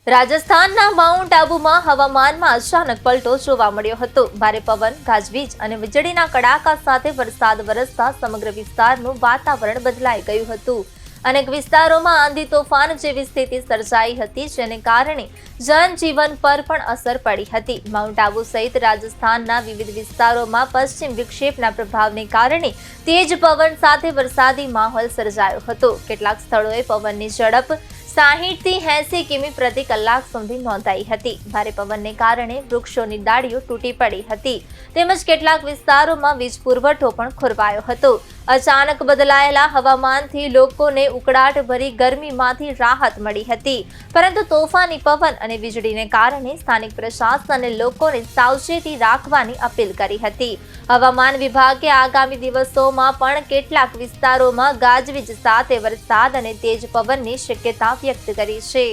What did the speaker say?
રાજસ્થાનના માઉન્ટ આબુમાં હવામાનમાં અચાનક પલટો જોવા મળ્યો હતો। ભારે પવન, ગાજવીજ અને વીજળીના કડાકા સાથે વરસાદ વરસતા સમગ્ર વિસ્તારનું વાતાવરણ બદલાઈ ગયું હતું। અનેક વિસ્તારોમાં આંધી તોફાન જેવી સ્થિતિ સર્જાઈ હતી, જેને કારણે જનજીવન પર પણ અસર પડી હતી। માઉન્ટ આબુ સહિત રાજસ્થાનના વિવિધ વિસ્તારોમાં પશ્ચિમ વિક્ષેપના પ્રભાવને કારણે તેજ પવન સાથે વરસાદી માહોલ સર્જાયો હતો। કેટલાક સ્થળોએ પવનની ઝડપ 60 થી 80 કિમી પ્રતિ કલાક સુધી નોંધાઈ હતી। ભારે પવનને કારણે વૃક્ષોની ડાળીઓ તૂટી પડી હતી, તેમજ કેટલાક વિસ્તારોમાં વીજ પુરવઠો પણ ખોરવાયો હતો। અચાનક બદલાયેલા હવામાનથી લોકોને ઉકળાટભરી ગરમીમાંથી રાહત મળી હતી, પરંતુ તોફાની પવન અને વીજળીને કારણે સ્થાનિક પ્રશાસને લોકોને સાવચેતી રાખવાની અપીલ કરી હતી। હવામાન વિભાગે આગામી દિવસોમાં પણ કેટલાક વિસ્તારોમાં ગાજવીજ સાથે વરસાદ અને તેજ પવનની શક્યતા વ્યક્ત કરી છે।